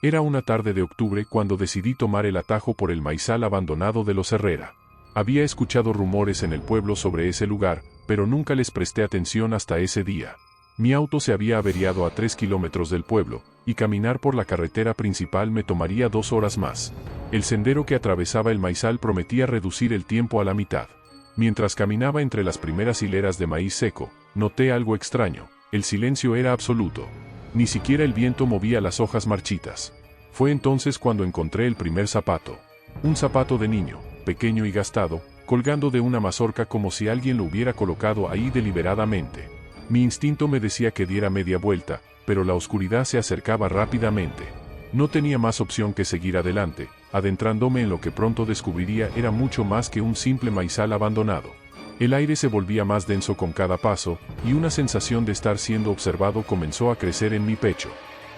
Era una tarde de octubre cuando decidí tomar el atajo por el maizal abandonado de los Herrera. Había escuchado rumores en el pueblo sobre ese lugar, pero nunca les presté atención hasta ese día. Mi auto se había averiado a 3 kilómetros del pueblo, y caminar por la carretera principal me tomaría 2 horas más. El sendero que atravesaba el maizal prometía reducir el tiempo a la mitad. Mientras caminaba entre las primeras hileras de maíz seco, noté algo extraño. El silencio era absoluto. Ni siquiera el viento movía las hojas marchitas. Fue entonces cuando encontré el primer zapato. Un zapato de niño, pequeño y gastado, colgando de una mazorca como si alguien lo hubiera colocado ahí deliberadamente. Mi instinto me decía que diera media vuelta, pero la oscuridad se acercaba rápidamente. No tenía más opción que seguir adelante, adentrándome en lo que pronto descubriría era mucho más que un simple maizal abandonado. El aire se volvía más denso con cada paso, y una sensación de estar siendo observado comenzó a crecer en mi pecho.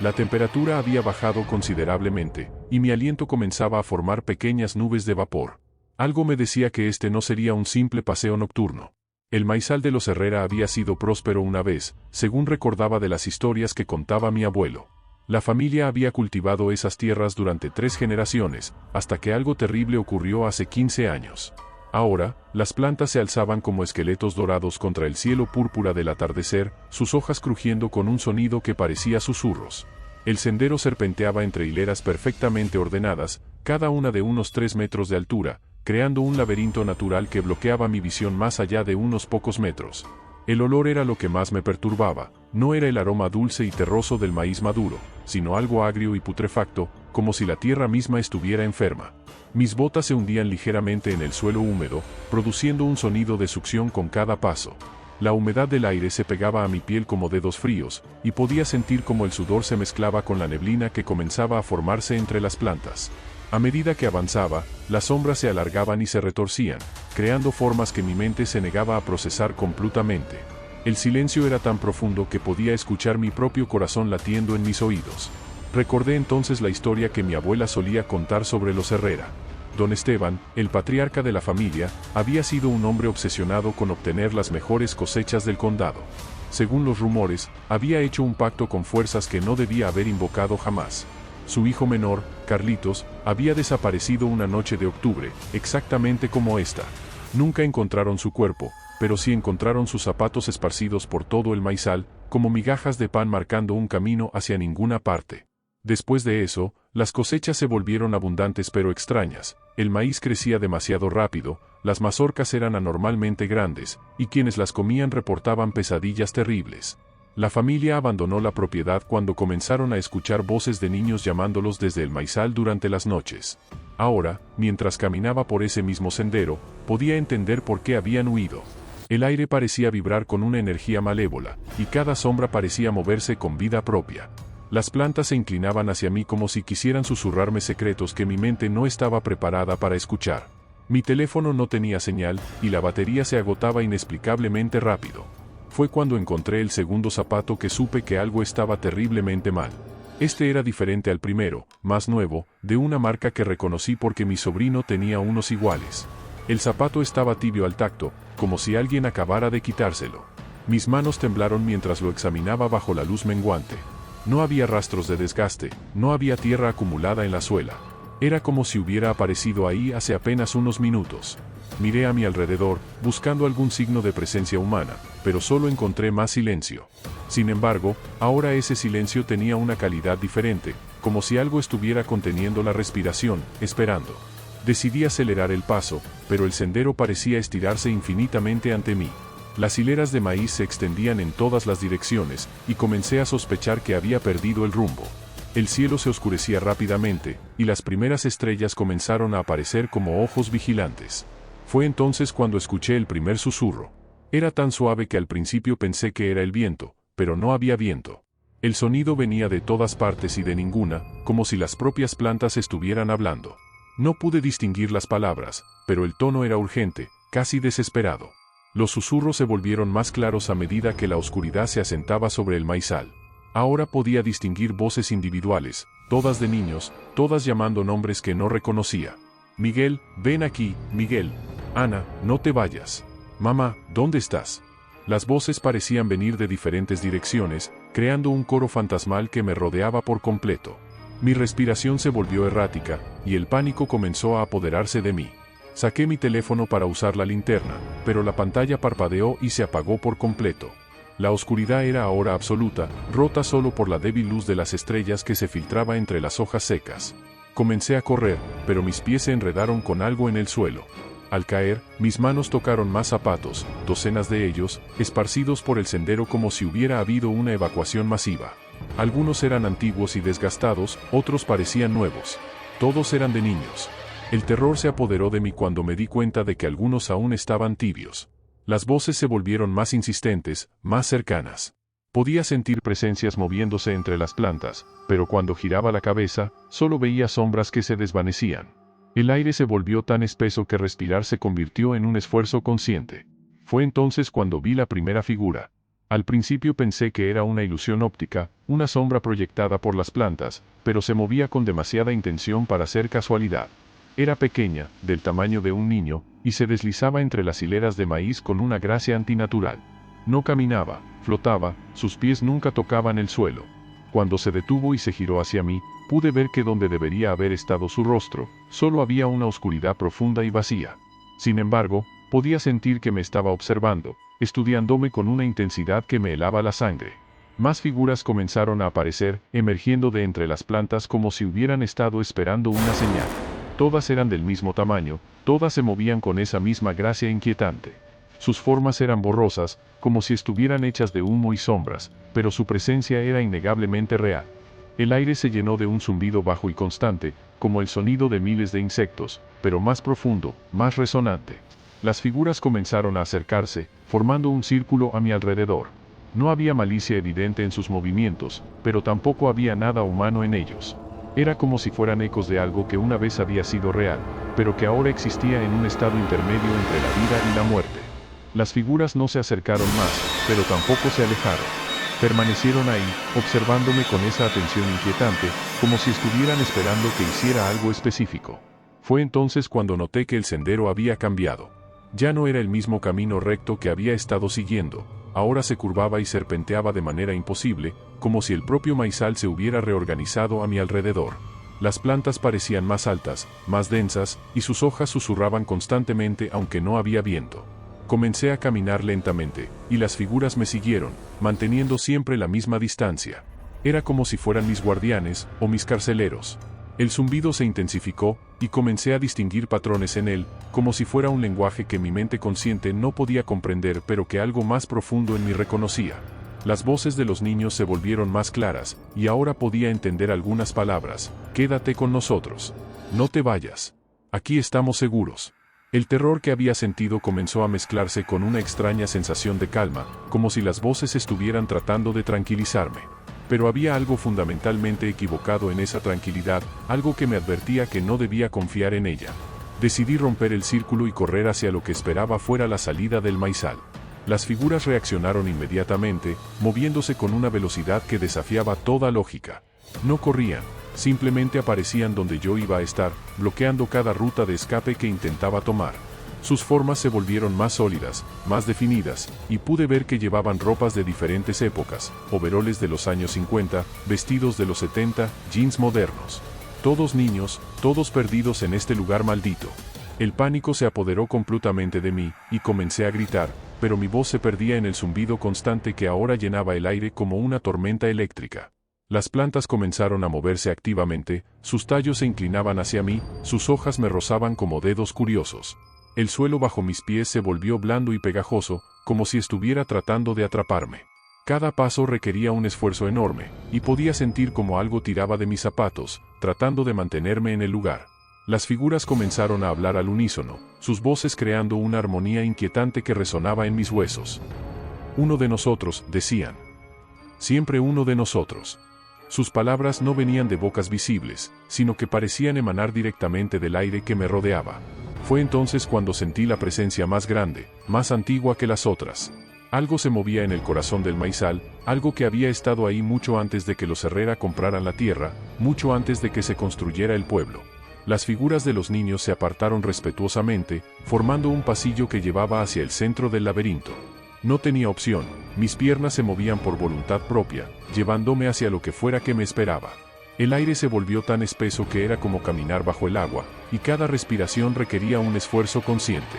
La temperatura había bajado considerablemente, y mi aliento comenzaba a formar pequeñas nubes de vapor. Algo me decía que este no sería un simple paseo nocturno. El maizal de los Herrera había sido próspero una vez, según recordaba de las historias que contaba mi abuelo. La familia había cultivado esas tierras durante 3 generaciones, hasta que algo terrible ocurrió hace 15 años. Ahora, las plantas se alzaban como esqueletos dorados contra el cielo púrpura del atardecer, sus hojas crujiendo con un sonido que parecía susurros. El sendero serpenteaba entre hileras perfectamente ordenadas, cada una de unos 3 metros de altura, creando un laberinto natural que bloqueaba mi visión más allá de unos pocos metros. El olor era lo que más me perturbaba, no era el aroma dulce y terroso del maíz maduro, sino algo agrio y putrefacto, como si la tierra misma estuviera enferma. Mis botas se hundían ligeramente en el suelo húmedo, produciendo un sonido de succión con cada paso. La humedad del aire se pegaba a mi piel como dedos fríos, y podía sentir como el sudor se mezclaba con la neblina que comenzaba a formarse entre las plantas. A medida que avanzaba, las sombras se alargaban y se retorcían, creando formas que mi mente se negaba a procesar completamente. El silencio era tan profundo que podía escuchar mi propio corazón latiendo en mis oídos. Recordé entonces la historia que mi abuela solía contar sobre los Herrera. Don Esteban, el patriarca de la familia, había sido un hombre obsesionado con obtener las mejores cosechas del condado. Según los rumores, había hecho un pacto con fuerzas que no debía haber invocado jamás. Su hijo menor, Carlitos, había desaparecido una noche de octubre, exactamente como esta. Nunca encontraron su cuerpo, pero sí encontraron sus zapatos esparcidos por todo el maizal, como migajas de pan marcando un camino hacia ninguna parte. Después de eso, las cosechas se volvieron abundantes pero extrañas, el maíz crecía demasiado rápido, las mazorcas eran anormalmente grandes, y quienes las comían reportaban pesadillas terribles. La familia abandonó la propiedad cuando comenzaron a escuchar voces de niños llamándolos desde el maizal durante las noches. Ahora, mientras caminaba por ese mismo sendero, podía entender por qué habían huido. El aire parecía vibrar con una energía malévola, y cada sombra parecía moverse con vida propia. Las plantas se inclinaban hacia mí como si quisieran susurrarme secretos que mi mente no estaba preparada para escuchar. Mi teléfono no tenía señal, y la batería se agotaba inexplicablemente rápido. Fue cuando encontré el segundo zapato que supe que algo estaba terriblemente mal. Este era diferente al primero, más nuevo, de una marca que reconocí porque mi sobrino tenía unos iguales. El zapato estaba tibio al tacto, como si alguien acabara de quitárselo. Mis manos temblaron mientras lo examinaba bajo la luz menguante. No había rastros de desgaste, no había tierra acumulada en la suela. Era como si hubiera aparecido ahí hace apenas unos minutos. Miré a mi alrededor, buscando algún signo de presencia humana, pero solo encontré más silencio. Sin embargo, ahora ese silencio tenía una calidad diferente, como si algo estuviera conteniendo la respiración, esperando. Decidí acelerar el paso, pero el sendero parecía estirarse infinitamente ante mí. Las hileras de maíz se extendían en todas las direcciones, y comencé a sospechar que había perdido el rumbo. El cielo se oscurecía rápidamente, y las primeras estrellas comenzaron a aparecer como ojos vigilantes. Fue entonces cuando escuché el primer susurro. Era tan suave que al principio pensé que era el viento, pero no había viento. El sonido venía de todas partes y de ninguna, como si las propias plantas estuvieran hablando. No pude distinguir las palabras, pero el tono era urgente, casi desesperado. Los susurros se volvieron más claros a medida que la oscuridad se asentaba sobre el maizal. Ahora podía distinguir voces individuales, todas de niños, todas llamando nombres que no reconocía. Miguel, ven aquí, Miguel. Ana, no te vayas. Mamá, ¿dónde estás? Las voces parecían venir de diferentes direcciones, creando un coro fantasmal que me rodeaba por completo. Mi respiración se volvió errática, y el pánico comenzó a apoderarse de mí. Saqué mi teléfono para usar la linterna, pero la pantalla parpadeó y se apagó por completo. La oscuridad era ahora absoluta, rota solo por la débil luz de las estrellas que se filtraba entre las hojas secas. Comencé a correr, pero mis pies se enredaron con algo en el suelo. Al caer, mis manos tocaron más zapatos, docenas de ellos, esparcidos por el sendero como si hubiera habido una evacuación masiva. Algunos eran antiguos y desgastados, otros parecían nuevos. Todos eran de niños. El terror se apoderó de mí cuando me di cuenta de que algunos aún estaban tibios. Las voces se volvieron más insistentes, más cercanas. Podía sentir presencias moviéndose entre las plantas, pero cuando giraba la cabeza, solo veía sombras que se desvanecían. El aire se volvió tan espeso que respirar se convirtió en un esfuerzo consciente. Fue entonces cuando vi la primera figura. Al principio pensé que era una ilusión óptica, una sombra proyectada por las plantas, pero se movía con demasiada intención para ser casualidad. Era pequeña, del tamaño de un niño, y se deslizaba entre las hileras de maíz con una gracia antinatural. No caminaba, flotaba, sus pies nunca tocaban el suelo. Cuando se detuvo y se giró hacia mí, pude ver que donde debería haber estado su rostro, solo había una oscuridad profunda y vacía. Sin embargo, podía sentir que me estaba observando, estudiándome con una intensidad que me helaba la sangre. Más figuras comenzaron a aparecer, emergiendo de entre las plantas como si hubieran estado esperando una señal. Todas eran del mismo tamaño, todas se movían con esa misma gracia inquietante. Sus formas eran borrosas, como si estuvieran hechas de humo y sombras, pero su presencia era innegablemente real. El aire se llenó de un zumbido bajo y constante, como el sonido de miles de insectos, pero más profundo, más resonante. Las figuras comenzaron a acercarse, formando un círculo a mi alrededor. No había malicia evidente en sus movimientos, pero tampoco había nada humano en ellos. Era como si fueran ecos de algo que una vez había sido real, pero que ahora existía en un estado intermedio entre la vida y la muerte. Las figuras no se acercaron más, pero tampoco se alejaron. Permanecieron ahí, observándome con esa atención inquietante, como si estuvieran esperando que hiciera algo específico. Fue entonces cuando noté que el sendero había cambiado. Ya no era el mismo camino recto que había estado siguiendo, ahora se curvaba y serpenteaba de manera imposible, como si el propio maizal se hubiera reorganizado a mi alrededor. Las plantas parecían más altas, más densas, y sus hojas susurraban constantemente aunque no había viento. Comencé a caminar lentamente, y las figuras me siguieron, manteniendo siempre la misma distancia. Era como si fueran mis guardianes, o mis carceleros. El zumbido se intensificó, y comencé a distinguir patrones en él, como si fuera un lenguaje que mi mente consciente no podía comprender pero que algo más profundo en mí reconocía. Las voces de los niños se volvieron más claras, y ahora podía entender algunas palabras. Quédate con nosotros. No te vayas. Aquí estamos seguros. El terror que había sentido comenzó a mezclarse con una extraña sensación de calma, como si las voces estuvieran tratando de tranquilizarme. Pero había algo fundamentalmente equivocado en esa tranquilidad, algo que me advertía que no debía confiar en ella. Decidí romper el círculo y correr hacia lo que esperaba fuera la salida del maizal. Las figuras reaccionaron inmediatamente, moviéndose con una velocidad que desafiaba toda lógica. No corrían. Simplemente aparecían donde yo iba a estar, bloqueando cada ruta de escape que intentaba tomar. Sus formas se volvieron más sólidas, más definidas, y pude ver que llevaban ropas de diferentes épocas, overoles de los años 50, vestidos de los 70, jeans modernos. Todos niños, todos perdidos en este lugar maldito. El pánico se apoderó completamente de mí, y comencé a gritar, pero mi voz se perdía en el zumbido constante que ahora llenaba el aire como una tormenta eléctrica. Las plantas comenzaron a moverse activamente, sus tallos se inclinaban hacia mí, sus hojas me rozaban como dedos curiosos. El suelo bajo mis pies se volvió blando y pegajoso, como si estuviera tratando de atraparme. Cada paso requería un esfuerzo enorme, y podía sentir como algo tiraba de mis zapatos, tratando de mantenerme en el lugar. Las figuras comenzaron a hablar al unísono, sus voces creando una armonía inquietante que resonaba en mis huesos. Uno de nosotros, decían. Siempre uno de nosotros. Sus palabras no venían de bocas visibles, sino que parecían emanar directamente del aire que me rodeaba. Fue entonces cuando sentí la presencia más grande, más antigua que las otras. Algo se movía en el corazón del maizal, algo que había estado ahí mucho antes de que los Herrera compraran la tierra, mucho antes de que se construyera el pueblo. Las figuras de los niños se apartaron respetuosamente, formando un pasillo que llevaba hacia el centro del laberinto. No tenía opción, mis piernas se movían por voluntad propia, llevándome hacia lo que fuera que me esperaba. El aire se volvió tan espeso que era como caminar bajo el agua, y cada respiración requería un esfuerzo consciente.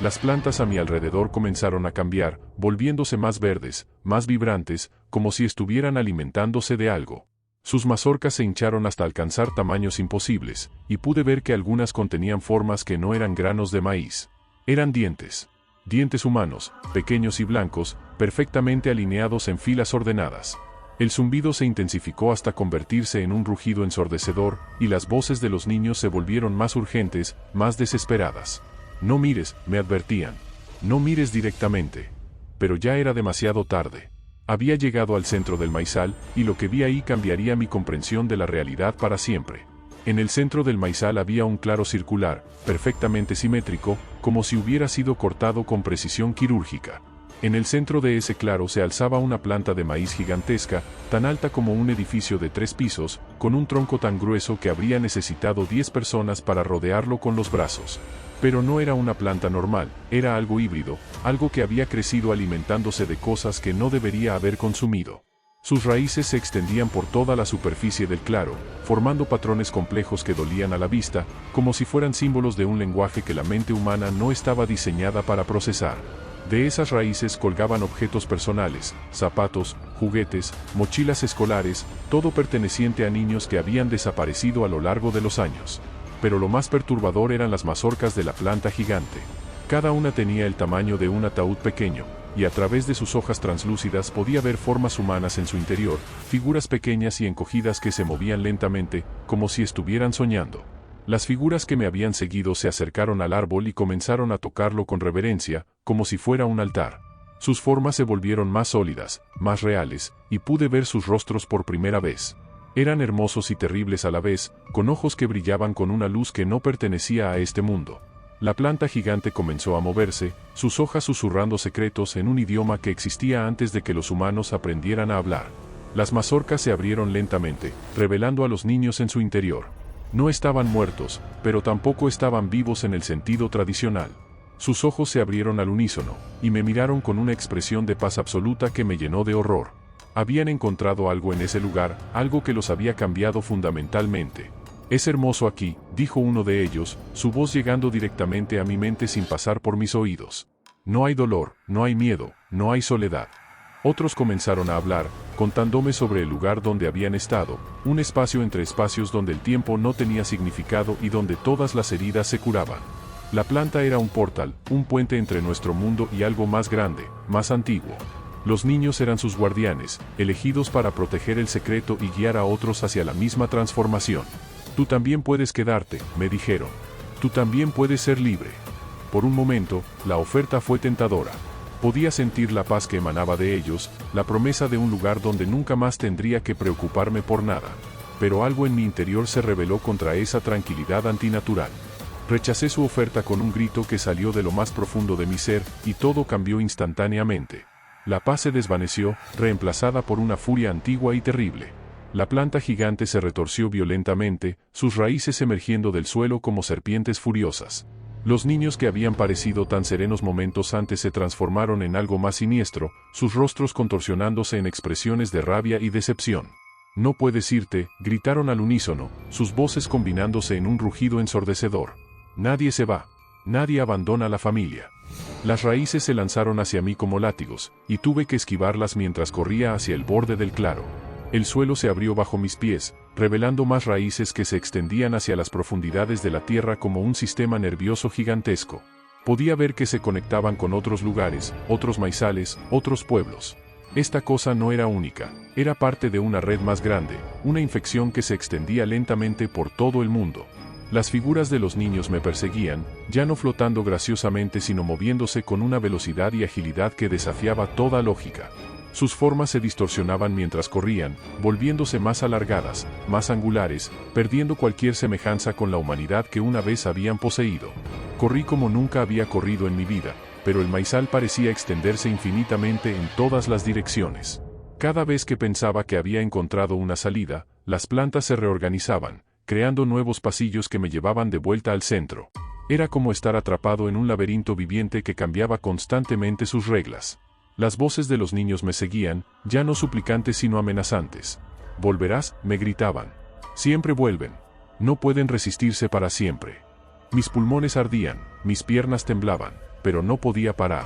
Las plantas a mi alrededor comenzaron a cambiar, volviéndose más verdes, más vibrantes, como si estuvieran alimentándose de algo. Sus mazorcas se hincharon hasta alcanzar tamaños imposibles, y pude ver que algunas contenían formas que no eran granos de maíz. Eran dientes. Dientes humanos, pequeños y blancos, perfectamente alineados en filas ordenadas. El zumbido se intensificó hasta convertirse en un rugido ensordecedor, y las voces de los niños se volvieron más urgentes, más desesperadas. No mires, me advertían. No mires directamente. Pero ya era demasiado tarde. Había llegado al centro del maizal, y lo que vi ahí cambiaría mi comprensión de la realidad para siempre. En el centro del maizal había un claro circular, perfectamente simétrico, como si hubiera sido cortado con precisión quirúrgica. En el centro de ese claro se alzaba una planta de maíz gigantesca, tan alta como un edificio de 3 pisos, con un tronco tan grueso que habría necesitado 10 personas para rodearlo con los brazos. Pero no era una planta normal, era algo híbrido, algo que había crecido alimentándose de cosas que no debería haber consumido. Sus raíces se extendían por toda la superficie del claro, formando patrones complejos que dolían a la vista, como si fueran símbolos de un lenguaje que la mente humana no estaba diseñada para procesar. De esas raíces colgaban objetos personales, zapatos, juguetes, mochilas escolares, todo perteneciente a niños que habían desaparecido a lo largo de los años. Pero lo más perturbador eran las mazorcas de la planta gigante. Cada una tenía el tamaño de un ataúd pequeño, y a través de sus hojas translúcidas podía ver formas humanas en su interior, figuras pequeñas y encogidas que se movían lentamente, como si estuvieran soñando. Las figuras que me habían seguido se acercaron al árbol y comenzaron a tocarlo con reverencia, como si fuera un altar. Sus formas se volvieron más sólidas, más reales, y pude ver sus rostros por primera vez. Eran hermosos y terribles a la vez, con ojos que brillaban con una luz que no pertenecía a este mundo. La planta gigante comenzó a moverse, sus hojas susurrando secretos en un idioma que existía antes de que los humanos aprendieran a hablar. Las mazorcas se abrieron lentamente, revelando a los niños en su interior. No estaban muertos, pero tampoco estaban vivos en el sentido tradicional. Sus ojos se abrieron al unísono, y me miraron con una expresión de paz absoluta que me llenó de horror. Habían encontrado algo en ese lugar, algo que los había cambiado fundamentalmente. «Es hermoso aquí», dijo uno de ellos, su voz llegando directamente a mi mente sin pasar por mis oídos. «No hay dolor, no hay miedo, no hay soledad». Otros comenzaron a hablar, contándome sobre el lugar donde habían estado, un espacio entre espacios donde el tiempo no tenía significado y donde todas las heridas se curaban. La planta era un portal, un puente entre nuestro mundo y algo más grande, más antiguo. Los niños eran sus guardianes, elegidos para proteger el secreto y guiar a otros hacia la misma transformación. «Tú también puedes quedarte», me dijeron. «Tú también puedes ser libre». Por un momento, la oferta fue tentadora. Podía sentir la paz que emanaba de ellos, la promesa de un lugar donde nunca más tendría que preocuparme por nada. Pero algo en mi interior se rebeló contra esa tranquilidad antinatural. Rechacé su oferta con un grito que salió de lo más profundo de mi ser, y todo cambió instantáneamente. La paz se desvaneció, reemplazada por una furia antigua y terrible. La planta gigante se retorció violentamente, sus raíces emergiendo del suelo como serpientes furiosas. Los niños que habían parecido tan serenos momentos antes se transformaron en algo más siniestro, sus rostros contorsionándose en expresiones de rabia y decepción. «No puedes irte», gritaron al unísono, sus voces combinándose en un rugido ensordecedor. «Nadie se va. Nadie abandona la familia». Las raíces se lanzaron hacia mí como látigos, y tuve que esquivarlas mientras corría hacia el borde del claro. El suelo se abrió bajo mis pies, revelando más raíces que se extendían hacia las profundidades de la tierra como un sistema nervioso gigantesco. Podía ver que se conectaban con otros lugares, otros maizales, otros pueblos. Esta cosa no era única, era parte de una red más grande, una infección que se extendía lentamente por todo el mundo. Las figuras de los niños me perseguían, ya no flotando graciosamente sino moviéndose con una velocidad y agilidad que desafiaba toda lógica. Sus formas se distorsionaban mientras corrían, volviéndose más alargadas, más angulares, perdiendo cualquier semejanza con la humanidad que una vez habían poseído. Corrí como nunca había corrido en mi vida, pero el maizal parecía extenderse infinitamente en todas las direcciones. Cada vez que pensaba que había encontrado una salida, las plantas se reorganizaban, creando nuevos pasillos que me llevaban de vuelta al centro. Era como estar atrapado en un laberinto viviente que cambiaba constantemente sus reglas. Las voces de los niños me seguían, ya no suplicantes sino amenazantes. «Volverás», me gritaban. Siempre vuelven. No pueden resistirse para siempre. Mis pulmones ardían, mis piernas temblaban, pero no podía parar.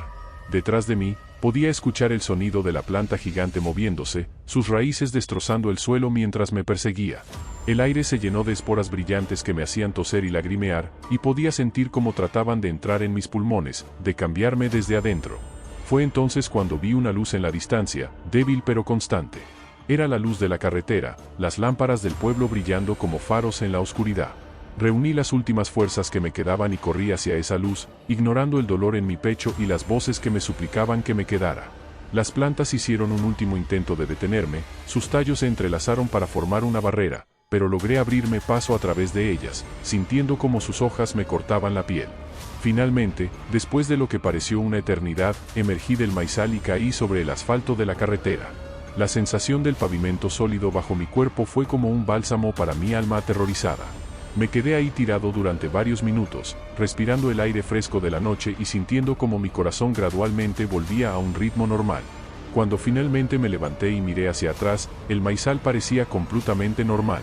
Detrás de mí, podía escuchar el sonido de la planta gigante moviéndose, sus raíces destrozando el suelo mientras me perseguía. El aire se llenó de esporas brillantes que me hacían toser y lagrimear, y podía sentir cómo trataban de entrar en mis pulmones, de cambiarme desde adentro. Fue entonces cuando vi una luz en la distancia, débil pero constante. Era la luz de la carretera, las lámparas del pueblo brillando como faros en la oscuridad. Reuní las últimas fuerzas que me quedaban y corrí hacia esa luz, ignorando el dolor en mi pecho y las voces que me suplicaban que me quedara. Las plantas hicieron un último intento de detenerme, sus tallos se entrelazaron para formar una barrera, pero logré abrirme paso a través de ellas, sintiendo como sus hojas me cortaban la piel. Finalmente, después de lo que pareció una eternidad, emergí del maizal y caí sobre el asfalto de la carretera. La sensación del pavimento sólido bajo mi cuerpo fue como un bálsamo para mi alma aterrorizada. Me quedé ahí tirado durante varios minutos, respirando el aire fresco de la noche y sintiendo como mi corazón gradualmente volvía a un ritmo normal. Cuando finalmente me levanté y miré hacia atrás, el maizal parecía completamente normal.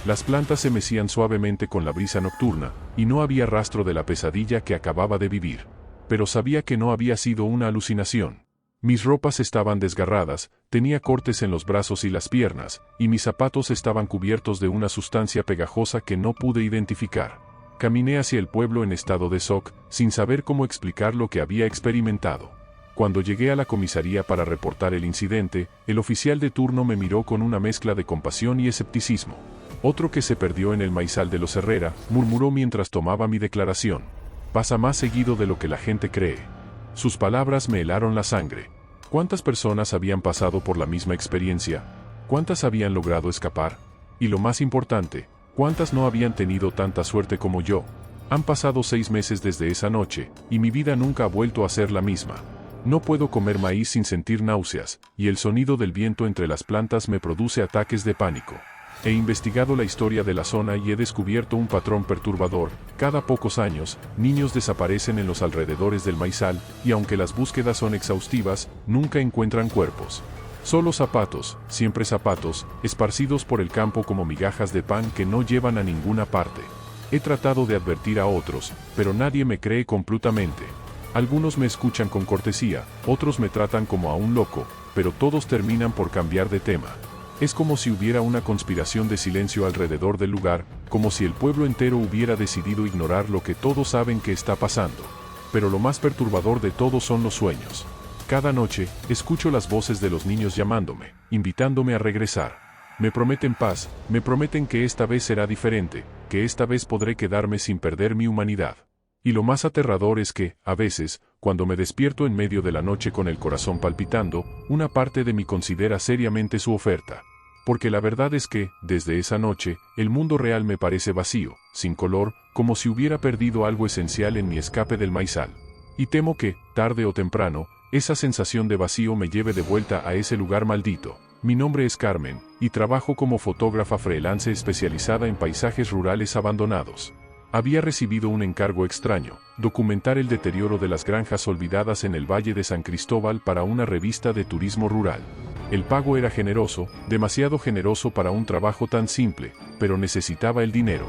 Las plantas se mecían suavemente con la brisa nocturna, y no había rastro de la pesadilla que acababa de vivir. Pero sabía que no había sido una alucinación. Mis ropas estaban desgarradas, tenía cortes en los brazos y las piernas, y mis zapatos estaban cubiertos de una sustancia pegajosa que no pude identificar. Caminé hacia el pueblo en estado de shock, sin saber cómo explicar lo que había experimentado. Cuando llegué a la comisaría para reportar el incidente, el oficial de turno me miró con una mezcla de compasión y escepticismo. Otro que se perdió en el maizal de los Herrera, murmuró mientras tomaba mi declaración. Pasa más seguido de lo que la gente cree. Sus palabras me helaron la sangre. ¿Cuántas personas habían pasado por la misma experiencia? ¿Cuántas habían logrado escapar? Y lo más importante, ¿cuántas no habían tenido tanta suerte como yo? Han pasado 6 meses desde esa noche, y mi vida nunca ha vuelto a ser la misma. No puedo comer maíz sin sentir náuseas, y el sonido del viento entre las plantas me produce ataques de pánico. He investigado la historia de la zona y he descubierto un patrón perturbador. Cada pocos años, niños desaparecen en los alrededores del maizal, y aunque las búsquedas son exhaustivas, nunca encuentran cuerpos. Solo zapatos, siempre zapatos, esparcidos por el campo como migajas de pan que no llevan a ninguna parte. He tratado de advertir a otros, pero nadie me cree completamente. Algunos me escuchan con cortesía, otros me tratan como a un loco, pero todos terminan por cambiar de tema. Es como si hubiera una conspiración de silencio alrededor del lugar, como si el pueblo entero hubiera decidido ignorar lo que todos saben que está pasando. Pero lo más perturbador de todo son los sueños. Cada noche, escucho las voces de los niños llamándome, invitándome a regresar. Me prometen paz, me prometen que esta vez será diferente, que esta vez podré quedarme sin perder mi humanidad. Y lo más aterrador es que, a veces, cuando me despierto en medio de la noche con el corazón palpitando, una parte de mí considera seriamente su oferta. Porque la verdad es que, desde esa noche, el mundo real me parece vacío, sin color, como si hubiera perdido algo esencial en mi escape del maizal. Y temo que, tarde o temprano, esa sensación de vacío me lleve de vuelta a ese lugar maldito. Mi nombre es Carmen, y trabajo como fotógrafa freelance especializada en paisajes rurales abandonados. Había recibido un encargo extraño, documentar el deterioro de las granjas olvidadas en el Valle de San Cristóbal para una revista de turismo rural. El pago era generoso, demasiado generoso para un trabajo tan simple, pero necesitaba el dinero.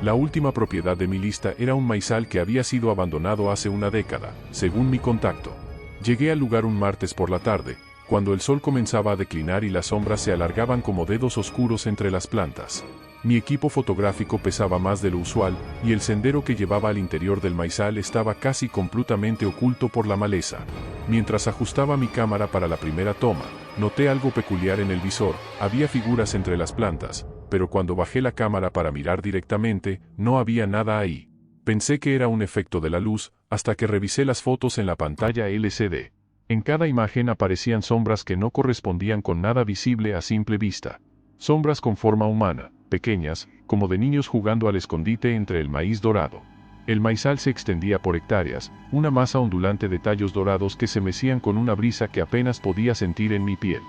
La última propiedad de mi lista era un maizal que había sido abandonado hace una década, según mi contacto. Llegué al lugar un martes por la tarde, cuando el sol comenzaba a declinar y las sombras se alargaban como dedos oscuros entre las plantas. Mi equipo fotográfico pesaba más de lo usual, y el sendero que llevaba al interior del maizal estaba casi completamente oculto por la maleza. Mientras ajustaba mi cámara para la primera toma, noté algo peculiar en el visor. Había figuras entre las plantas, pero cuando bajé la cámara para mirar directamente, no había nada ahí. Pensé que era un efecto de la luz, hasta que revisé las fotos en la pantalla LCD. En cada imagen aparecían sombras que no correspondían con nada visible a simple vista. Sombras con forma humana, pequeñas, como de niños jugando al escondite entre el maíz dorado. El maizal se extendía por hectáreas, una masa ondulante de tallos dorados que se mecían con una brisa que apenas podía sentir en mi piel.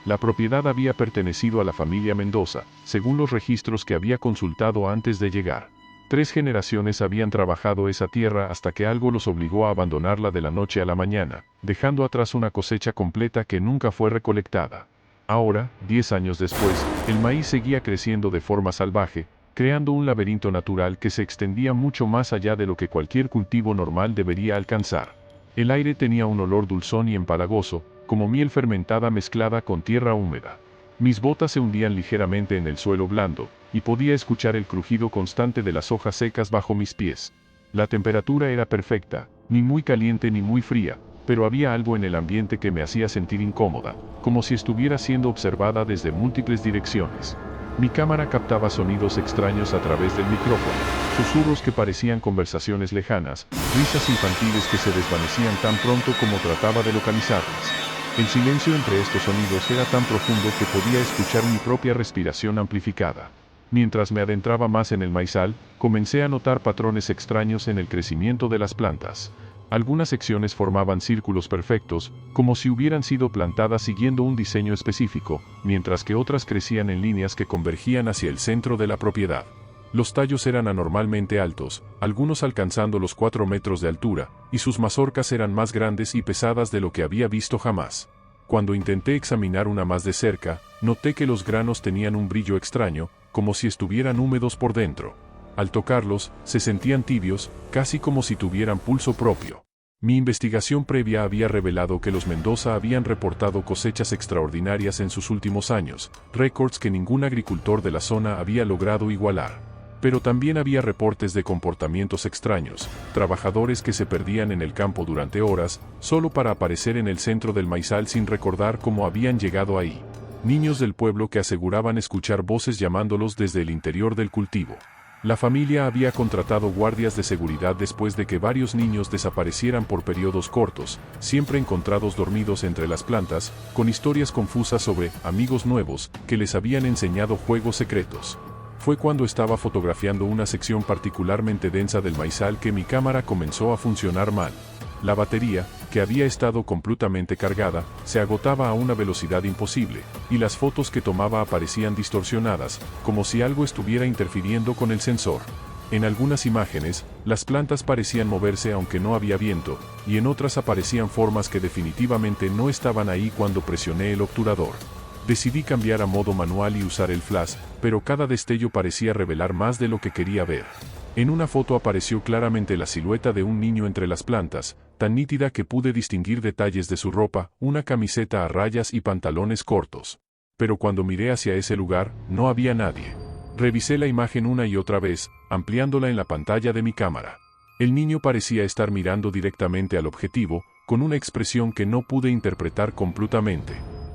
La propiedad había pertenecido a la familia Mendoza, según los registros que había consultado antes de llegar. 3 generaciones habían trabajado esa tierra hasta que algo los obligó a abandonarla de la noche a la mañana, dejando atrás una cosecha completa que nunca fue recolectada. Ahora, 10 años después, el maíz seguía creciendo de forma salvaje, creando un laberinto natural que se extendía mucho más allá de lo que cualquier cultivo normal debería alcanzar. El aire tenía un olor dulzón y empalagoso, como miel fermentada mezclada con tierra húmeda. Mis botas se hundían ligeramente en el suelo blando, y podía escuchar el crujido constante de las hojas secas bajo mis pies. La temperatura era perfecta, ni muy caliente ni muy fría, pero había algo en el ambiente que me hacía sentir incómoda, como si estuviera siendo observada desde múltiples direcciones. Mi cámara captaba sonidos extraños a través del micrófono, susurros que parecían conversaciones lejanas, risas infantiles que se desvanecían tan pronto como trataba de localizarlas. El silencio entre estos sonidos era tan profundo que podía escuchar mi propia respiración amplificada. Mientras me adentraba más en el maizal, comencé a notar patrones extraños en el crecimiento de las plantas. Algunas secciones formaban círculos perfectos, como si hubieran sido plantadas siguiendo un diseño específico, mientras que otras crecían en líneas que convergían hacia el centro de la propiedad. Los tallos eran anormalmente altos, algunos alcanzando los 4 metros de altura, y sus mazorcas eran más grandes y pesadas de lo que había visto jamás. Cuando intenté examinar una más de cerca, noté que los granos tenían un brillo extraño, como si estuvieran húmedos por dentro. Al tocarlos, se sentían tibios, casi como si tuvieran pulso propio. Mi investigación previa había revelado que los Mendoza habían reportado cosechas extraordinarias en sus últimos años, récords que ningún agricultor de la zona había logrado igualar. Pero también había reportes de comportamientos extraños, trabajadores que se perdían en el campo durante horas, solo para aparecer en el centro del maizal sin recordar cómo habían llegado ahí. Niños del pueblo que aseguraban escuchar voces llamándolos desde el interior del cultivo. La familia había contratado guardias de seguridad después de que varios niños desaparecieran por periodos cortos, siempre encontrados dormidos entre las plantas, con historias confusas sobre amigos nuevos que les habían enseñado juegos secretos. Fue cuando estaba fotografiando una sección particularmente densa del maizal que mi cámara comenzó a funcionar mal. La batería, que había estado completamente cargada, se agotaba a una velocidad imposible, y las fotos que tomaba aparecían distorsionadas, como si algo estuviera interfiriendo con el sensor. En algunas imágenes, las plantas parecían moverse aunque no había viento, y en otras aparecían formas que definitivamente no estaban ahí cuando presioné el obturador. Decidí cambiar a modo manual y usar el flash, pero cada destello parecía revelar más de lo que quería ver. En una foto apareció claramente la silueta de un niño entre las plantas, tan nítida que pude distinguir detalles de su ropa, una camiseta a rayas y pantalones cortos. Pero cuando miré hacia ese lugar, no había nadie. Revisé la imagen una y otra vez, ampliándola en la pantalla de mi cámara. El niño parecía estar mirando directamente al objetivo, con una expresión que no pude interpretar completamente.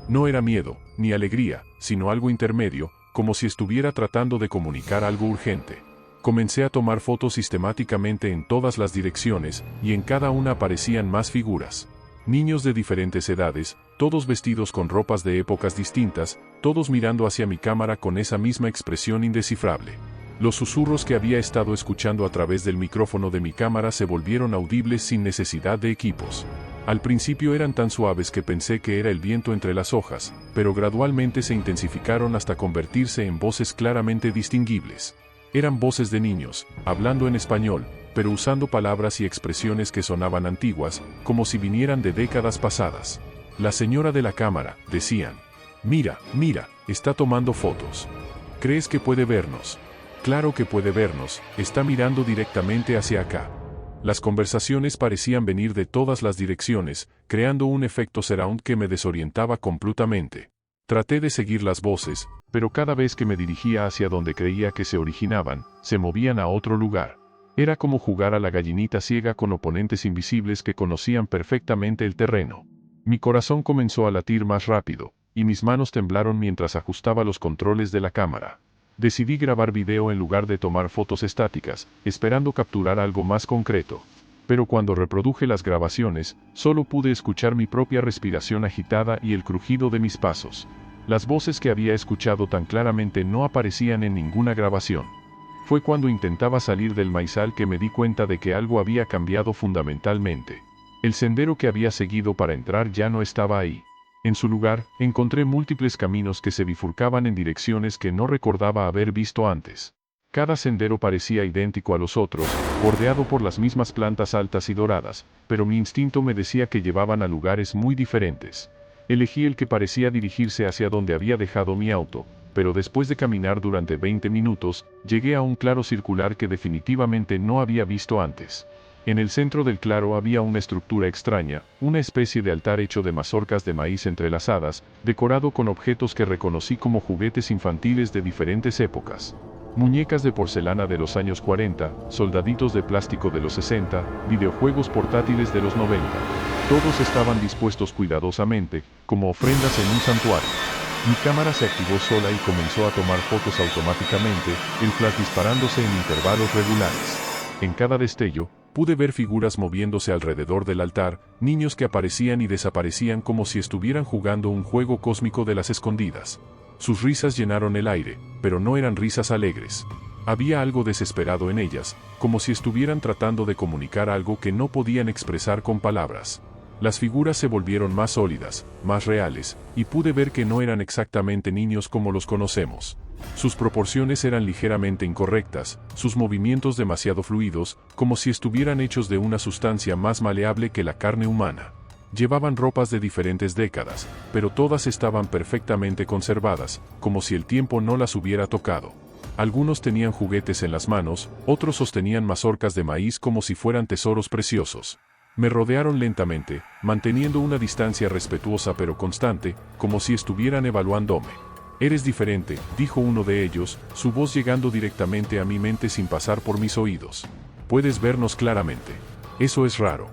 No era miedo, ni alegría, sino algo intermedio, como si estuviera tratando de comunicar algo urgente. Comencé a tomar fotos sistemáticamente en todas las direcciones, y en cada una aparecían más figuras. Niños de diferentes edades, todos vestidos con ropas de épocas distintas, todos mirando hacia mi cámara con esa misma expresión indescifrable. Los susurros que había estado escuchando a través del micrófono de mi cámara se volvieron audibles sin necesidad de equipos. Al principio eran tan suaves que pensé que era el viento entre las hojas, pero gradualmente se intensificaron hasta convertirse en voces claramente distinguibles. Eran voces de niños, hablando en español, pero usando palabras y expresiones que sonaban antiguas, como si vinieran de décadas pasadas. La señora de la cámara, decían. Mira, está tomando fotos. ¿Crees que puede vernos? Claro que puede vernos, está mirando directamente hacia acá. Las conversaciones parecían venir de todas las direcciones, creando un efecto surround que me desorientaba completamente. Traté de seguir las voces, pero cada vez que me dirigía hacia donde creía que se originaban, se movían a otro lugar. Era como jugar a la gallinita ciega con oponentes invisibles que conocían perfectamente el terreno. Mi corazón comenzó a latir más rápido, y mis manos temblaron mientras ajustaba los controles de la cámara. Decidí grabar video en lugar de tomar fotos estáticas, esperando capturar algo más concreto. Pero cuando reproduje las grabaciones, solo pude escuchar mi propia respiración agitada y el crujido de mis pasos. Las voces que había escuchado tan claramente no aparecían en ninguna grabación. Fue cuando intentaba salir del maizal que me di cuenta de que algo había cambiado fundamentalmente. El sendero que había seguido para entrar ya no estaba ahí. En su lugar, encontré múltiples caminos que se bifurcaban en direcciones que no recordaba haber visto antes. Cada sendero parecía idéntico a los otros, bordeado por las mismas plantas altas y doradas, pero mi instinto me decía que llevaban a lugares muy diferentes. Elegí el que parecía dirigirse hacia donde había dejado mi auto, pero después de caminar durante 20 minutos, llegué a un claro circular que definitivamente no había visto antes. En el centro del claro había una estructura extraña, una especie de altar hecho de mazorcas de maíz entrelazadas, decorado con objetos que reconocí como juguetes infantiles de diferentes épocas. Muñecas de porcelana de los años 40, soldaditos de plástico de los 60, videojuegos portátiles de los 90. Todos estaban dispuestos cuidadosamente, como ofrendas en un santuario. Mi cámara se activó sola y comenzó a tomar fotos automáticamente, el flash disparándose en intervalos regulares. En cada destello, pude ver figuras moviéndose alrededor del altar, niños que aparecían y desaparecían como si estuvieran jugando un juego cósmico de las escondidas. Sus risas llenaron el aire, pero no eran risas alegres. Había algo desesperado en ellas, como si estuvieran tratando de comunicar algo que no podían expresar con palabras. Las figuras se volvieron más sólidas, más reales, y pude ver que no eran exactamente niños como los conocemos. Sus proporciones eran ligeramente incorrectas, sus movimientos demasiado fluidos, como si estuvieran hechos de una sustancia más maleable que la carne humana. Llevaban ropas de diferentes décadas, pero todas estaban perfectamente conservadas, como si el tiempo no las hubiera tocado. Algunos tenían juguetes en las manos, otros sostenían mazorcas de maíz como si fueran tesoros preciosos. Me rodearon lentamente, manteniendo una distancia respetuosa pero constante, como si estuvieran evaluándome. «Eres diferente», dijo uno de ellos, su voz llegando directamente a mi mente sin pasar por mis oídos. «Puedes vernos claramente. Eso es raro».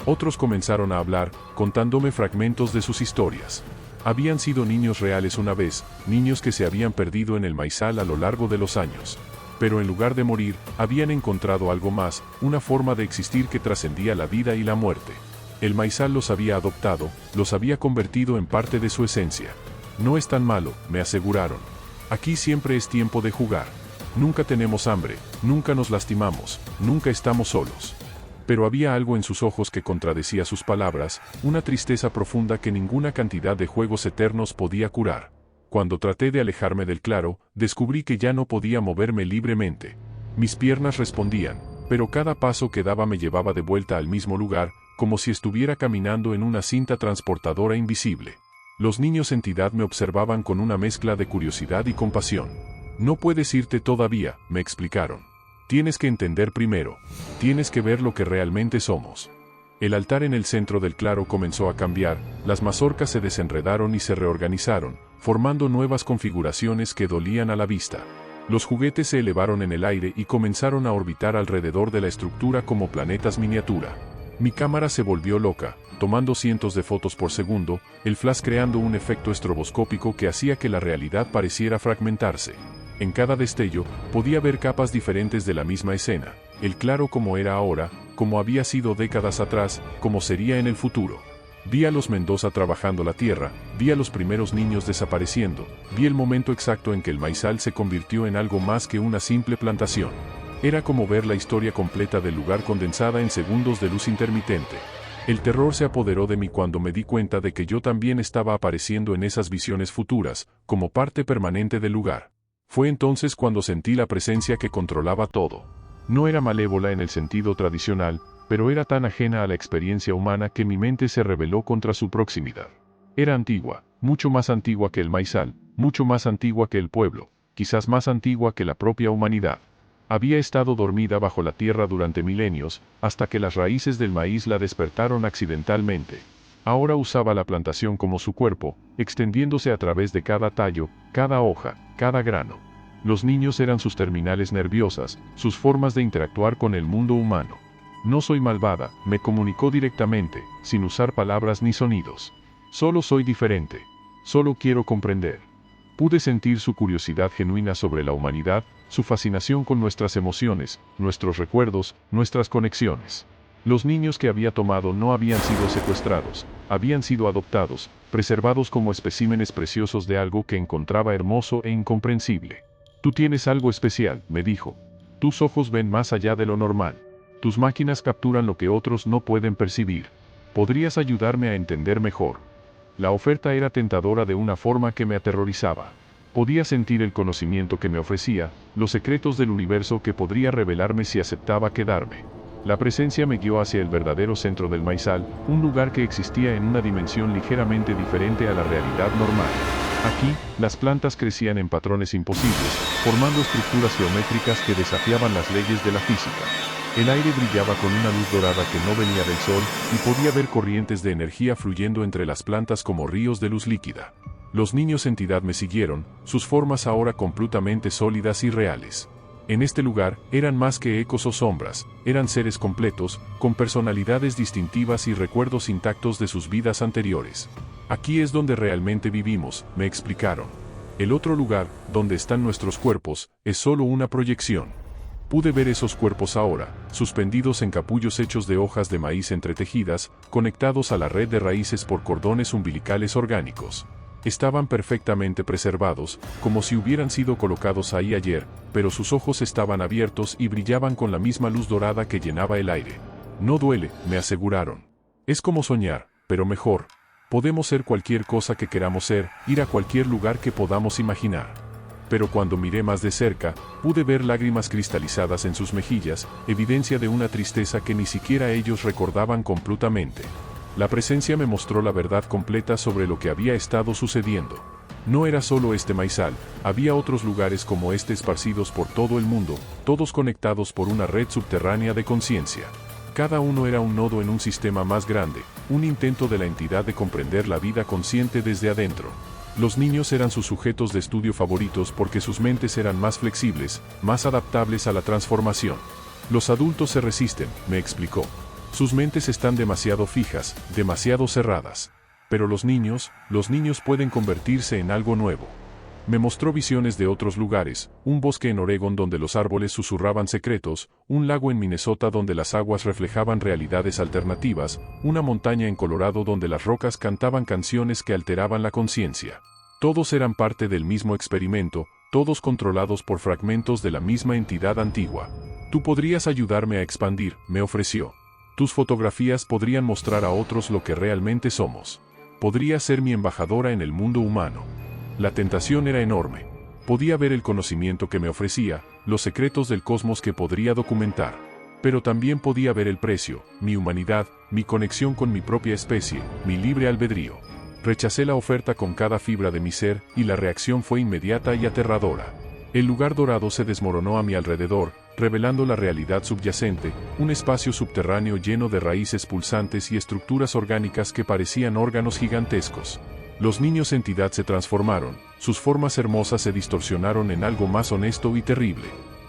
Otros comenzaron a hablar, contándome fragmentos de sus historias. Habían sido niños reales una vez, niños que se habían perdido en el maizal a lo largo de los años. Pero en lugar de morir, habían encontrado algo más, una forma de existir que trascendía la vida y la muerte. El maizal los había adoptado, los había convertido en parte de su esencia. «No es tan malo», me aseguraron. «Aquí siempre es tiempo de jugar. Nunca tenemos hambre, nunca nos lastimamos, nunca estamos solos». Pero había algo en sus ojos que contradecía sus palabras, una tristeza profunda que ninguna cantidad de juegos eternos podía curar. Cuando traté de alejarme del claro, descubrí que ya no podía moverme libremente. Mis piernas respondían, pero cada paso que daba me llevaba de vuelta al mismo lugar, como si estuviera caminando en una cinta transportadora invisible. Los niños entidad me observaban con una mezcla de curiosidad y compasión. «No puedes irte todavía», me explicaron. «Tienes que entender primero. Tienes que ver lo que realmente somos». El altar en el centro del claro comenzó a cambiar, las mazorcas se desenredaron y se reorganizaron, formando nuevas configuraciones que dolían a la vista. Los juguetes se elevaron en el aire y comenzaron a orbitar alrededor de la estructura como planetas miniatura. Mi cámara se volvió loca, tomando cientos de fotos por segundo, el flash creando un efecto estroboscópico que hacía que la realidad pareciera fragmentarse. En cada destello, podía ver capas diferentes de la misma escena, el claro como era ahora, como había sido décadas atrás, como sería en el futuro. Vi a los Mendoza trabajando la tierra, vi a los primeros niños desapareciendo, vi el momento exacto en que el maizal se convirtió en algo más que una simple plantación. Era como ver la historia completa del lugar condensada en segundos de luz intermitente. El terror se apoderó de mí cuando me di cuenta de que yo también estaba apareciendo en esas visiones futuras, como parte permanente del lugar. Fue entonces cuando sentí la presencia que controlaba todo. No era malévola en el sentido tradicional, pero era tan ajena a la experiencia humana que mi mente se rebeló contra su proximidad. Era antigua, mucho más antigua que el maizal, mucho más antigua que el pueblo, quizás más antigua que la propia humanidad. Había estado dormida bajo la tierra durante milenios, hasta que las raíces del maíz la despertaron accidentalmente. Ahora usaba la plantación como su cuerpo, extendiéndose a través de cada tallo, cada hoja, cada grano. Los niños eran sus terminales nerviosas, sus formas de interactuar con el mundo humano. «No soy malvada», me comunicó directamente, sin usar palabras ni sonidos. «Solo soy diferente. Solo quiero comprender». Pude sentir su curiosidad genuina sobre la humanidad, su fascinación con nuestras emociones, nuestros recuerdos, nuestras conexiones. Los niños que había tomado no habían sido secuestrados, habían sido adoptados, preservados como especímenes preciosos de algo que encontraba hermoso e incomprensible. «Tú tienes algo especial», me dijo. «Tus ojos ven más allá de lo normal. Tus máquinas capturan lo que otros no pueden percibir. ¿Podrías ayudarme a entender mejor?». La oferta era tentadora de una forma que me aterrorizaba. Podía sentir el conocimiento que me ofrecía, los secretos del universo que podría revelarme si aceptaba quedarme. La presencia me guió hacia el verdadero centro del maizal, un lugar que existía en una dimensión ligeramente diferente a la realidad normal. Aquí, las plantas crecían en patrones imposibles, formando estructuras geométricas que desafiaban las leyes de la física. El aire brillaba con una luz dorada que no venía del sol, y podía ver corrientes de energía fluyendo entre las plantas como ríos de luz líquida. Los niños entidad me siguieron, sus formas ahora completamente sólidas y reales. En este lugar, eran más que ecos o sombras, eran seres completos, con personalidades distintivas y recuerdos intactos de sus vidas anteriores. Aquí es donde realmente vivimos, me explicaron. El otro lugar, donde están nuestros cuerpos, es solo una proyección. Pude ver esos cuerpos ahora, suspendidos en capullos hechos de hojas de maíz entretejidas, conectados a la red de raíces por cordones umbilicales orgánicos. Estaban perfectamente preservados, como si hubieran sido colocados ahí ayer, pero sus ojos estaban abiertos y brillaban con la misma luz dorada que llenaba el aire. No duele, me aseguraron. Es como soñar, pero mejor. Podemos ser cualquier cosa que queramos ser, ir a cualquier lugar que podamos imaginar. Pero cuando miré más de cerca, pude ver lágrimas cristalizadas en sus mejillas, evidencia de una tristeza que ni siquiera ellos recordaban completamente. La presencia me mostró la verdad completa sobre lo que había estado sucediendo. No era solo este maizal, había otros lugares como este esparcidos por todo el mundo, todos conectados por una red subterránea de conciencia. Cada uno era un nodo en un sistema más grande, un intento de la entidad de comprender la vida consciente desde adentro. Los niños eran sus sujetos de estudio favoritos porque sus mentes eran más flexibles, más adaptables a la transformación. Los adultos se resisten, me explicó. Sus mentes están demasiado fijas, demasiado cerradas. Pero los niños pueden convertirse en algo nuevo. Me mostró visiones de otros lugares, un bosque en Oregón donde los árboles susurraban secretos, un lago en Minnesota donde las aguas reflejaban realidades alternativas, una montaña en Colorado donde las rocas cantaban canciones que alteraban la conciencia. Todos eran parte del mismo experimento, todos controlados por fragmentos de la misma entidad antigua. Tú podrías ayudarme a expandir, me ofreció. Tus fotografías podrían mostrar a otros lo que realmente somos. Podrías ser mi embajadora en el mundo humano. La tentación era enorme. Podía ver el conocimiento que me ofrecía, los secretos del cosmos que podría documentar. Pero también podía ver el precio, mi humanidad, mi conexión con mi propia especie, mi libre albedrío. Rechacé la oferta con cada fibra de mi ser, y la reacción fue inmediata y aterradora. El lugar dorado se desmoronó a mi alrededor, revelando la realidad subyacente, un espacio subterráneo lleno de raíces pulsantes y estructuras orgánicas que parecían órganos gigantescos. Los niños entidad se transformaron, sus formas hermosas se distorsionaron en algo más honesto y terrible.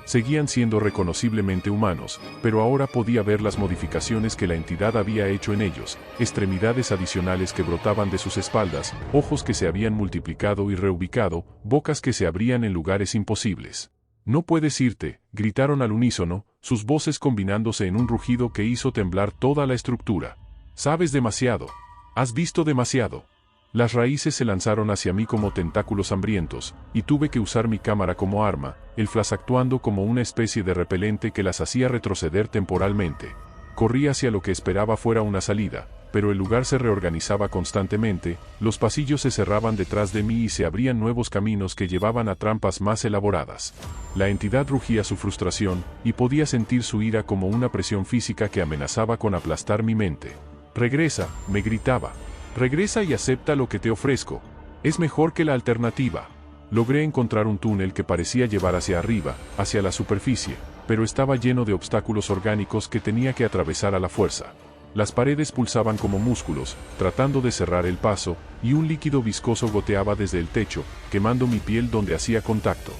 Seguían siendo reconociblemente humanos, pero ahora podía ver las modificaciones que la entidad había hecho en ellos, extremidades adicionales que brotaban de sus espaldas, ojos que se habían multiplicado y reubicado, bocas que se abrían en lugares imposibles. No puedes irte, gritaron al unísono, sus voces combinándose en un rugido que hizo temblar toda la estructura. Sabes demasiado. Has visto demasiado. Las raíces se lanzaron hacia mí como tentáculos hambrientos, y tuve que usar mi cámara como arma, el flash actuando como una especie de repelente que las hacía retroceder temporalmente. Corrí hacia lo que esperaba fuera una salida, pero el lugar se reorganizaba constantemente, los pasillos se cerraban detrás de mí y se abrían nuevos caminos que llevaban a trampas más elaboradas. La entidad rugía su frustración, y podía sentir su ira como una presión física que amenazaba con aplastar mi mente. «Regresa», me gritaba. «Regresa y acepta lo que te ofrezco. Es mejor que la alternativa». Logré encontrar un túnel que parecía llevar hacia arriba, hacia la superficie, pero estaba lleno de obstáculos orgánicos que tenía que atravesar a la fuerza. Las paredes pulsaban como músculos, tratando de cerrar el paso, y un líquido viscoso goteaba desde el techo, quemando mi piel donde hacía contacto.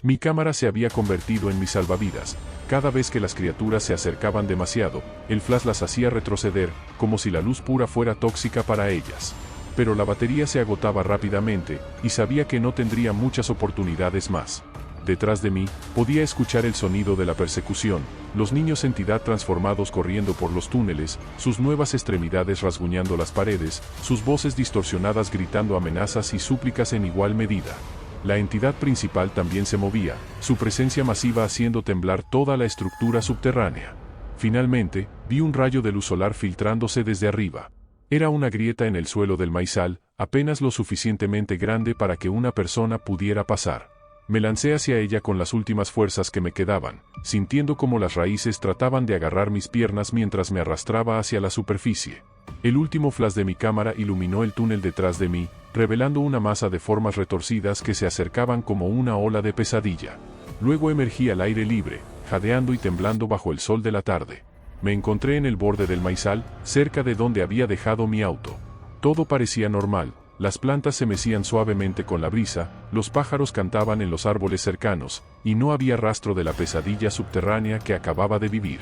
Mi cámara se había convertido en mi salvavidas. Cada vez que las criaturas se acercaban demasiado, el flash las hacía retroceder, como si la luz pura fuera tóxica para ellas. Pero la batería se agotaba rápidamente, y sabía que no tendría muchas oportunidades más. Detrás de mí, podía escuchar el sonido de la persecución, los niños entidad transformados corriendo por los túneles, sus nuevas extremidades rasguñando las paredes, sus voces distorsionadas gritando amenazas y súplicas en igual medida. La entidad principal también se movía, su presencia masiva haciendo temblar toda la estructura subterránea. Finalmente, vi un rayo de luz solar filtrándose desde arriba. Era una grieta en el suelo del maizal, apenas lo suficientemente grande para que una persona pudiera pasar. Me lancé hacia ella con las últimas fuerzas que me quedaban, sintiendo como las raíces trataban de agarrar mis piernas mientras me arrastraba hacia la superficie. El último flash de mi cámara iluminó el túnel detrás de mí, revelando una masa de formas retorcidas que se acercaban como una ola de pesadilla. Luego emergí al aire libre, jadeando y temblando bajo el sol de la tarde. Me encontré en el borde del maizal, cerca de donde había dejado mi auto. Todo parecía normal. Las plantas se mecían suavemente con la brisa, los pájaros cantaban en los árboles cercanos, y no había rastro de la pesadilla subterránea que acababa de vivir.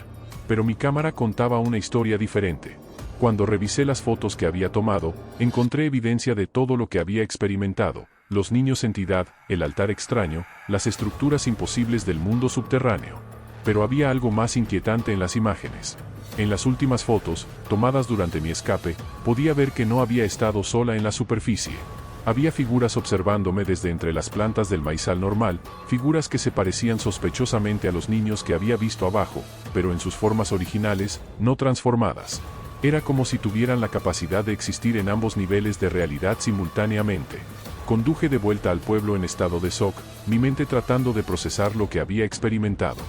Pero mi cámara contaba una historia diferente. Cuando revisé las fotos que había tomado, encontré evidencia de todo lo que había experimentado: los niños entidad, el altar extraño, las estructuras imposibles del mundo subterráneo. Pero había algo más inquietante en las imágenes. En las últimas fotos, tomadas durante mi escape, podía ver que no había estado sola en la superficie. Había figuras observándome desde entre las plantas del maizal normal, figuras que se parecían sospechosamente a los niños que había visto abajo, pero en sus formas originales, no transformadas. Era como si tuvieran la capacidad de existir en ambos niveles de realidad simultáneamente. Conduje de vuelta al pueblo en estado de shock, mi mente tratando de procesar lo que había experimentado.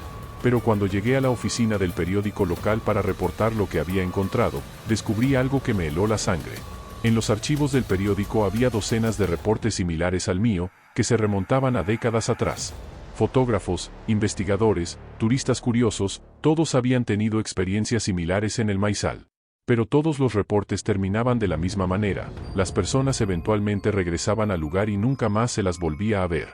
Pero cuando llegué a la oficina del periódico local para reportar lo que había encontrado, descubrí algo que me heló la sangre. En los archivos del periódico había docenas de reportes similares al mío, que se remontaban a décadas atrás. Fotógrafos, investigadores, turistas curiosos, todos habían tenido experiencias similares en el maizal. Pero todos los reportes terminaban de la misma manera: las personas eventualmente regresaban al lugar y nunca más se las volvía a ver.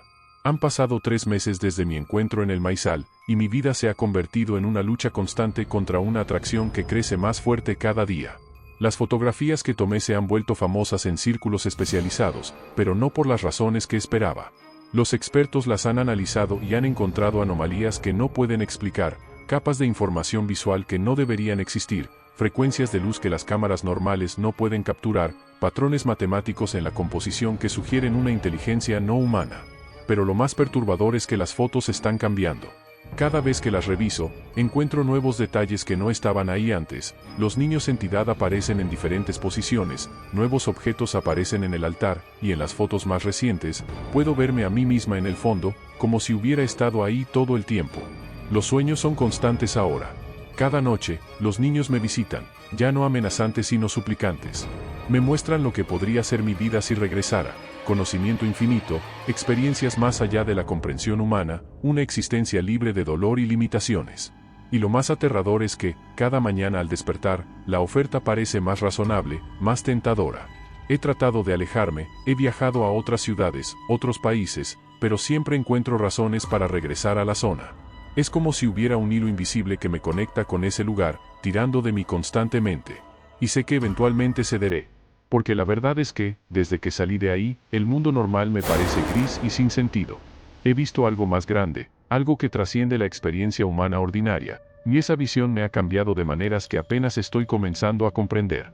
Han pasado 3 meses desde mi encuentro en el maizal, y mi vida se ha convertido en una lucha constante contra una atracción que crece más fuerte cada día. Las fotografías que tomé se han vuelto famosas en círculos especializados, pero no por las razones que esperaba. Los expertos las han analizado y han encontrado anomalías que no pueden explicar, capas de información visual que no deberían existir, frecuencias de luz que las cámaras normales no pueden capturar, patrones matemáticos en la composición que sugieren una inteligencia no humana. Pero lo más perturbador es que las fotos están cambiando. Cada vez que las reviso, encuentro nuevos detalles que no estaban ahí antes. Los niños entidad aparecen en diferentes posiciones, nuevos objetos aparecen en el altar, y en las fotos más recientes, puedo verme a mí misma en el fondo, como si hubiera estado ahí todo el tiempo. Los sueños son constantes ahora. Cada noche, los niños me visitan, ya no amenazantes sino suplicantes. Me muestran lo que podría ser mi vida si regresara: conocimiento infinito, experiencias más allá de la comprensión humana, una existencia libre de dolor y limitaciones. Y lo más aterrador es que, cada mañana al despertar, la oferta parece más razonable, más tentadora. He tratado de alejarme, he viajado a otras ciudades, otros países, pero siempre encuentro razones para regresar a la zona. Es como si hubiera un hilo invisible que me conecta con ese lugar, tirando de mí constantemente. Y sé que eventualmente cederé. Porque la verdad es que, desde que salí de ahí, el mundo normal me parece gris y sin sentido. He visto algo más grande, algo que trasciende la experiencia humana ordinaria, y esa visión me ha cambiado de maneras que apenas estoy comenzando a comprender.